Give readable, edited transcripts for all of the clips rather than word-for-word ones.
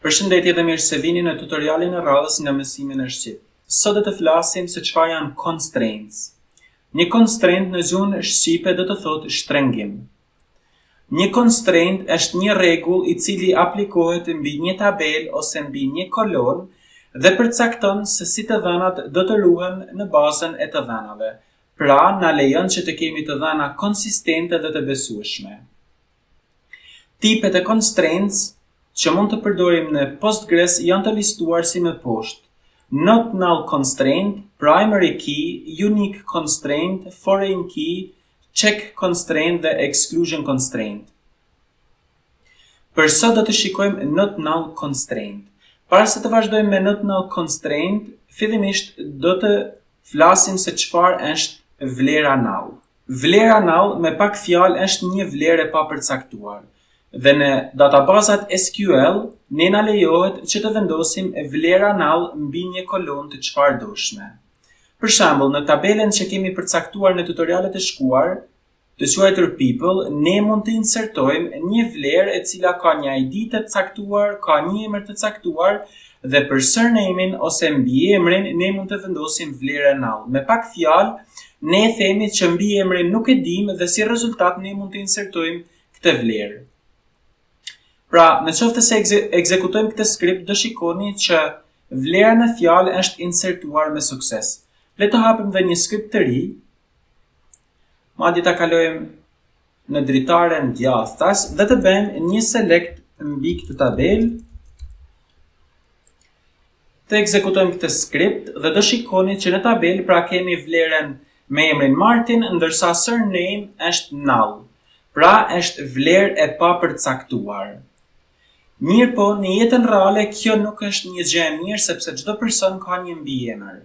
Përshëndetje dhe mirë se vini në tutorialin e radhës nga mësimi në shqip. Sot do të flasim se çfarë janë constraints. Një constraint në gjuhën shqipe do të thotë shtrengim. Një constraint është një rregull i cili aplikohet mbi një tabel ose mbi një kolon dhe përcakton se si të dhënat do të ruhen në bazën e të dhënave. Pra, na lejon që të kemi të dhëna konsistente dhe të besueshme. Tipet e constraints që mund të përdorim në Postgres janë të listuar si më poshtë: not null constraint, primary key, unique constraint, foreign key, check constraint dhe exclusion constraint. Për sot do të shikojmë not null constraint. Para se të vazhdojmë me not null constraint, fillimisht do të flasim se çfarë është vlera null. Vlera null me pak fjalë është një vlerë e papërcaktuar. Dhe në databazat SQL, ne na lejohet që të vendosim vlera null mbi një kolon të çfarëdoshme. Për shembull, në tabelen që kemi përcaktuar në tutorialet e shkuar, të quajtur people, ne mund të insertojmë një vlerë e cila ka një ID të caktuar, ka një emër të caktuar, dhe për surname-in ose mbiemrin ne mund të vendosim vlerën null. Me pak fjalë, ne themi që mbiemrin nuk e dimë dhe si rezultat ne mund të insertojmë këtë vlerë. Pra, në qoftë se ekzekutojmë këtë skript, do shikoni që vlera në fjalë është insertuar me sukses. Le të hapim dhe një skript të ri. Madje ta kalojmë në dritaren djathtas dhe të bëjmë një select mbi këtë tabel. Të ekzekutojmë këtë skript dhe do shikoni që në tabel pra kemi vlerën me emrin Martin, ndërsa surname është null. Pra, është vlerë e papërcaktuar. Mirë po, në jetën reale kjo nuk është një gjë e mirë sepse çdo person ka një mbiemër.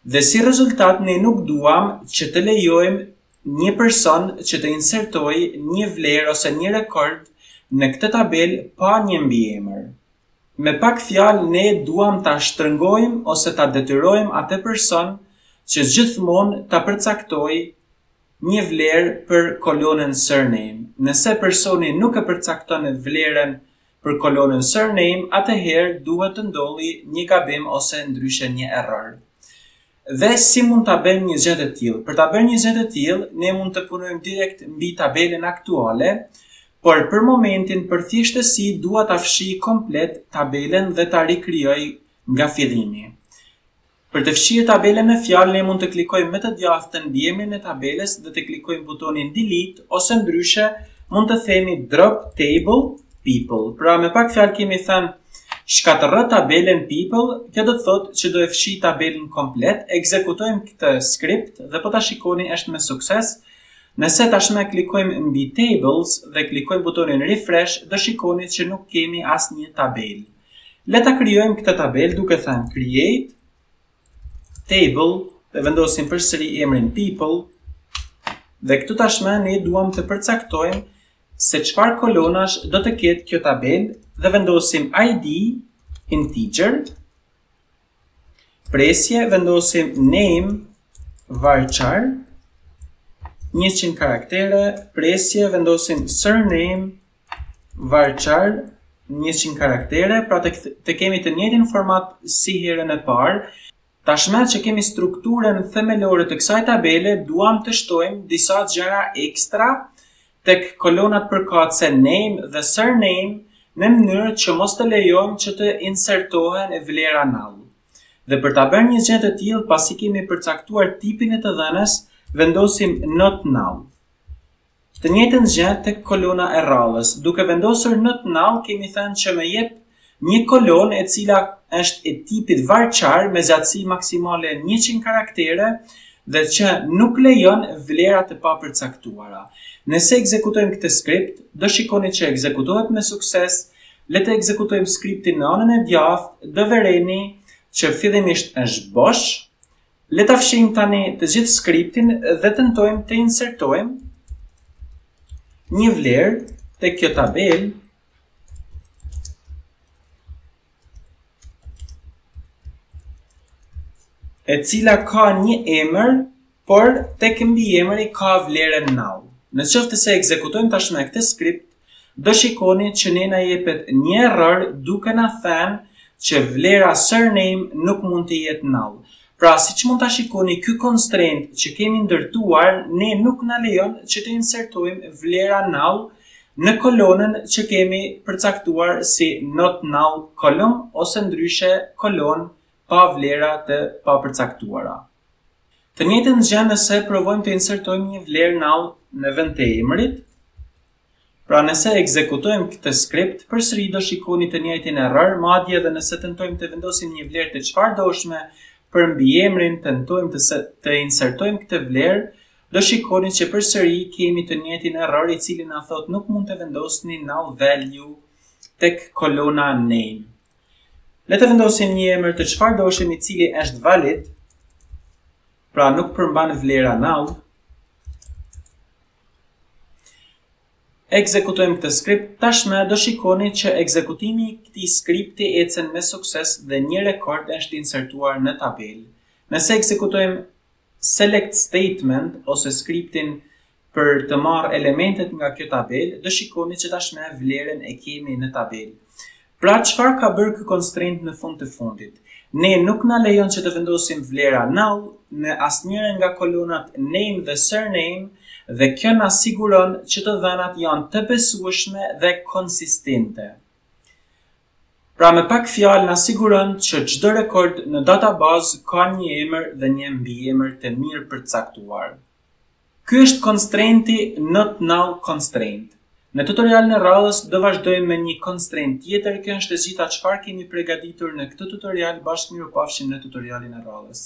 Dhe si rezultat ne nuk duam që të lejojmë një person që të insertojë një vlerë ose një rekord në këtë tabel pa një mbiemër. Me pak fjalë ne duam ta shtrëngojmë ose ta detyrojmë atë person që gjithmonë ta përcaktojë një vlerë për kolonën surname. Nëse personi nuk e përcakton vlerën për kolonën surname, atëherë duhet të ndodhi një gabim ose ndryshe një error. Dhe si mund ta bëjmë një gjë të tillë? Për ta bërë një gjë të tillë, ne mund të punojmë direkt mbi tabelen aktuale, por për momentin për thjeshtësi dua ta fshij komplet tabelen dhe ta rikrijoj nga fillimi. Për të fshirë tabelen në fjalë, ne mund të klikojmë me të djathtën mbi emrin e tabeles dhe të klikojmë butonin delete ose ndryshe mund të themi drop table people. Pra me pak fjalë kemi thënë shkatërro tabelen people, kjo do të thotë që do e fshi tabelen komplet. Ekzekutojmë këtë skript dhe po ta shikoni është me sukses. Nëse tashmë klikojmë mbi tables dhe klikojmë butonin refresh, do shikoni që nuk kemi asnjë tabel. Le ta krijojmë këtë tabel duke thënë create table dhe vendosim përsëri emrin people. Dhe këtu tashmë ne duam të përcaktojmë se çfarë kolonash do të ketë kjo tabel dhe vendosim ID integer, presje vendosim name varchar 100 karaktere, presje vendosim surname varchar 100 karaktere, pra të kemi të njëjtin format si herën e parë. Tashmë që kemi strukturën themelore të kësaj tabele, duam të shtojmë disa gjëra ekstra tek kolonat përkatëse name dhe surname në mënyrë që mos të lejojmë që të insertohen vlera null. Dhe për ta bërë një gjë të tillë, pasi kemi përcaktuar tipin e të dhënës, vendosim not null. Të njëjtën gjë tek kolona e rradhës. Duke vendosur not null, kemi thënë që më jep një kolon e cila është e tipit varchar me gjatësi maksimale 100 karaktere dhe që nuk lejon vlera të papërcaktuara. Nëse ekzekutojmë këtë skript, do shikoni që ekzekutohet me sukses. Le të ekzekutojmë skriptin në anën e djathtë, do vereni që fillimisht është bosh. Le ta fshijmë tani të gjithë skriptin dhe tentojmë të insertojmë një vlerë tek kjo tabel. E cila ka një emër, por tek mbiemri ka vlerën null. Në qoftë se ekzekutojmë tashmë këtë skript, do shikoni që ne na jepet një error duke na thënë që vlera surname nuk mund të jetë null. Pra, siç mund ta shikoni, ky constraint që kemi ndërtuar ne nuk na lejon që të insertojmë vlera null në kolonën që kemi përcaktuar si not null kolon ose ndryshe kolon pa vlera të papërcaktuara. Të njëjtën gjë nëse provojmë të insertojmë një vlerë null në vend të emrit. Pra nëse ekzekutojmë këtë skript, përsëri do shikoni të njëjtin error, madje edhe nëse tentojmë të vendosim një vlerë të çfarëdoshme për mbiemrin, tentojmë të insertojmë këtë vlerë, do shikoni që përsëri kemi të njëjtin error i cili na thotë nuk mund të vendosni null value tek kolona name. Le të vendosim një emër të çfarëdoshëm i cili është valid, pra nuk përmban vlera null. Ekzekutojmë këtë skript, tashmë do shikoni që ekzekutimi i këtij skripti ecën me sukses dhe një rekord është insertuar në tabelë. Nëse ekzekutojmë select statement ose skriptin për të marrë elementet nga kjo tabelë, do shikoni që tashmë vlerën e kemi në tabelë. Pra çfarë ka bërë ky constraint në fund të fundit? Ne nuk na lejon që të vendosim vlera null në asnjërin nga kolonat name dhe surname dhe kjo na siguron që të dhënat janë të besueshme dhe konsistente. Pra me pak fjalë na siguron që çdo rekord në databazë ka një emër dhe një mbiemër të mirë përcaktuar. Ky është constrainti not null constraint. Në tutorialin e radhës do vazhdojmë me një constraint tjetër. Kjo është e gjitha çfarë kemi përgatitur në këtë tutorial. Bashkë mirupafshim në tutorialin e radhës.